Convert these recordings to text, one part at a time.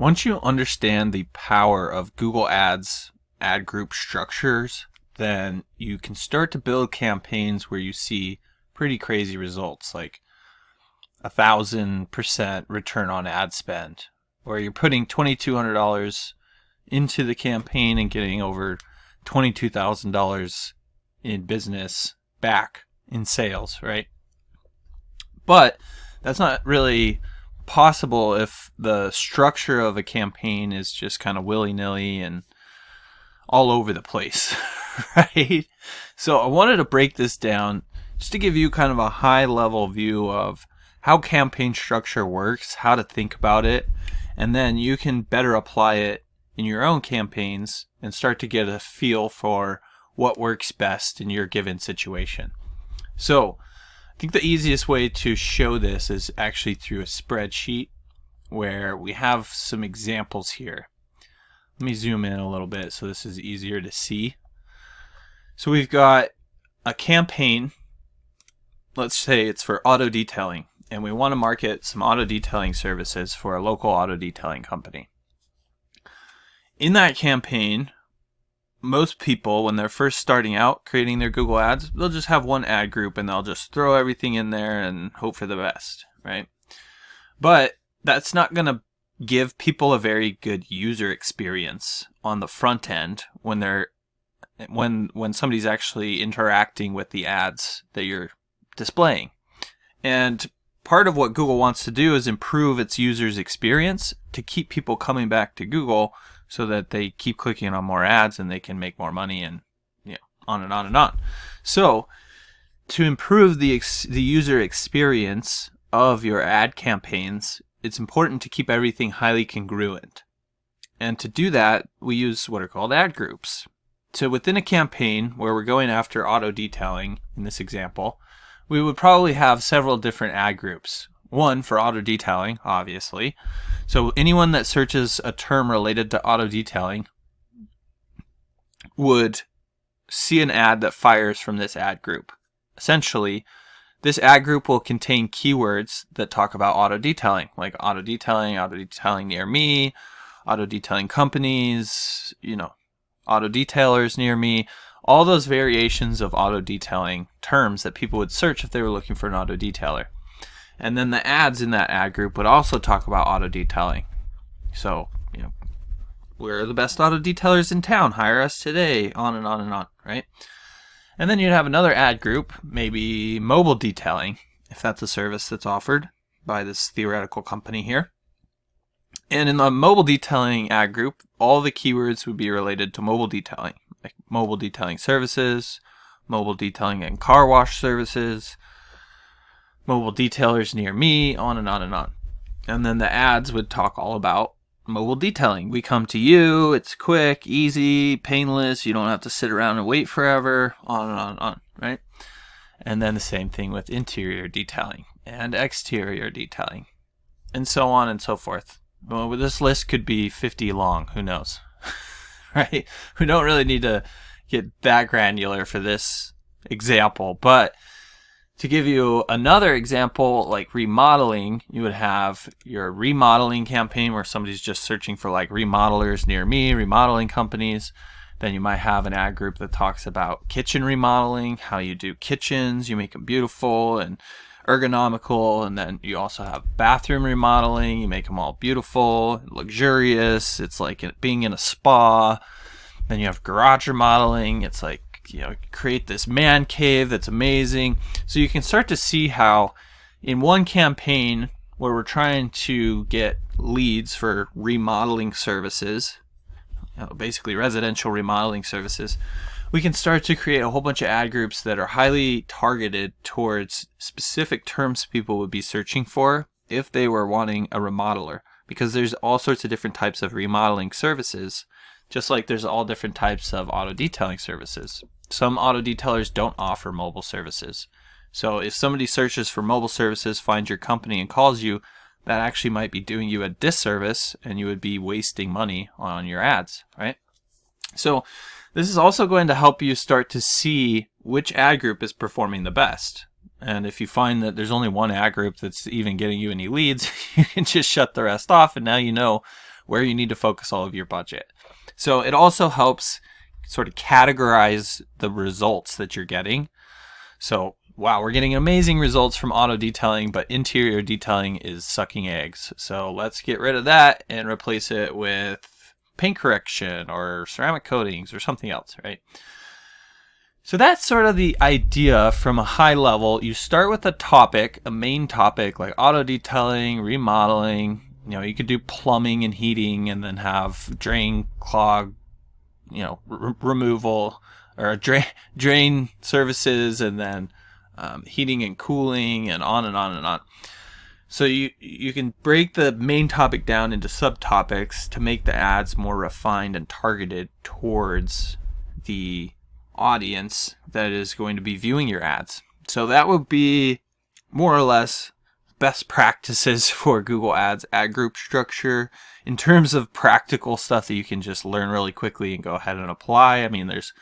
Once you understand the power of Google Ads ad group structures, then you can start to build campaigns where you see pretty crazy results, like 1,000% return on ad spend, where you're putting $2,200 into the campaign and getting over $22,000 in business back in sales, right? But that's not really possible if the structure of a campaign is just kind of willy-nilly and all over the place, right? So I wanted to break this down just to give you kind of a high-level view of how campaign structure works, how to think about it, and then you can better apply it in your own campaigns and start to get a feel for what works best in your given situation. So I think the easiest way to show this is actually through a spreadsheet where we have some examples here. Let me zoom in a little bit so this is easier to see. So we've got a campaign. Let's say it's for auto detailing, and we want to market some auto detailing services for a local auto detailing company. In that campaign, most people, when they're first starting out creating their Google Ads, they'll just have one ad group and they'll just throw everything in there and hope for the best, right? But that's not going to give people a very good user experience on the front end when somebody's actually interacting with the ads that you're displaying. And part of what Google wants to do is improve its users' experience to keep people coming back to Google so that they keep clicking on more ads and they can make more money, and on and on and on. So to improve the user experience of your ad campaigns, it's important to keep everything highly congruent. And to do that, we use what are called ad groups. So within a campaign where we're going after auto detailing, in this example, we would probably have several different ad groups. One for auto detailing, obviously. So anyone that searches a term related to auto detailing would see an ad that fires from this ad group. Essentially, this ad group will contain keywords that talk about auto detailing, like auto detailing near me, auto detailing companies, auto detailers near me, all those variations of auto detailing terms that people would search if they were looking for an auto detailer. And then the ads in that ad group would also talk about auto detailing. So, we're the best auto detailers in town, hire us today, on and on and on, right? And then you'd have another ad group, maybe mobile detailing, if that's a service that's offered by this theoretical company here. And in the mobile detailing ad group, all the keywords would be related to mobile detailing, like mobile detailing services, mobile detailing and car wash services, mobile detailers near me, on and on and on. And then the ads would talk all about mobile detailing. We come to you, it's quick, easy, painless, you don't have to sit around and wait forever, on and on and on, right? And then the same thing with interior detailing and exterior detailing, and so on and so forth. Well, this list could be 50 long, who knows, right? We don't really need to get that granular for this example, but to give you another example, like remodeling, you would have your remodeling campaign where somebody's just searching for like remodelers near me, remodeling companies. Then you might have an ad group that talks about kitchen remodeling, how you do kitchens, you make them beautiful and ergonomical. And then you also have bathroom remodeling, you make them all beautiful, luxurious. It's like being in a spa. Then you have garage remodeling. It's like, create this man cave that's amazing. So you can start to see how in one campaign where we're trying to get leads for remodeling services, basically residential remodeling services, we can start to create a whole bunch of ad groups that are highly targeted towards specific terms people would be searching for if they were wanting a remodeler, because there's all sorts of different types of remodeling services, just like there's all different types of auto detailing services. Some auto detailers don't offer mobile services. So if somebody searches for mobile services, finds your company and calls you, that actually might be doing you a disservice and you would be wasting money on your ads, right? So this is also going to help you start to see which ad group is performing the best. And if you find that there's only one ad group that's even getting you any leads, you can just shut the rest off, and now you know where you need to focus all of your budget. So it also helps sort of categorize the results that you're getting. So, wow, we're getting amazing results from auto detailing, but interior detailing is sucking eggs. So let's get rid of that and replace it with paint correction or ceramic coatings or something else, right? So that's sort of the idea from a high level. You start with a topic, a main topic like auto detailing, remodeling. You could do plumbing and heating and then have drain clog, removal, or drain services, and then heating and cooling, and on and on and on. So you can break the main topic down into subtopics to make the ads more refined and targeted towards the audience that is going to be viewing your ads. So that would be more or less best practices for Google Ads ad group structure in terms of practical stuff that you can just learn really quickly and go ahead and apply. I mean, there's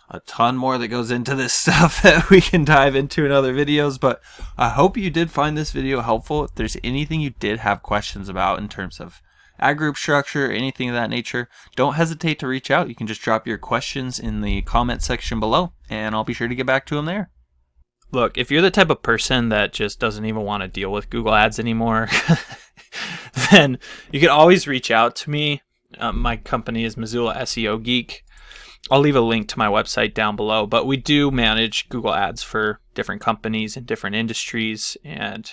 a ton more that goes into this stuff that we can dive into in other videos, but I hope you did find this video helpful. If there's anything you did have questions about in terms of ad group structure, anything of that nature, don't hesitate to reach out. You can just drop your questions in the comment section below, and I'll be sure to get back to them there. Look, if you're the type of person that just doesn't even want to deal with Google Ads anymore, then you can always reach out to me. My company is Missoula SEO Geek. I'll leave a link to my website down below, but we do manage Google Ads for different companies in different industries, and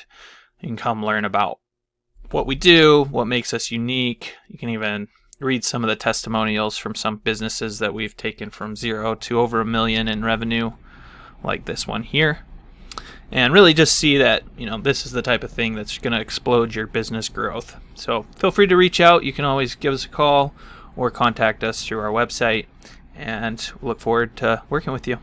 you can come learn about what we do, what makes us unique. You can even read some of the testimonials from some businesses that we've taken from 0 to over $1 million in revenue, like this one here, and really just see that this is the type of thing that's going to explode your business growth. So feel free to reach out. You can always give us a call or contact us through our website, and look forward to working with you.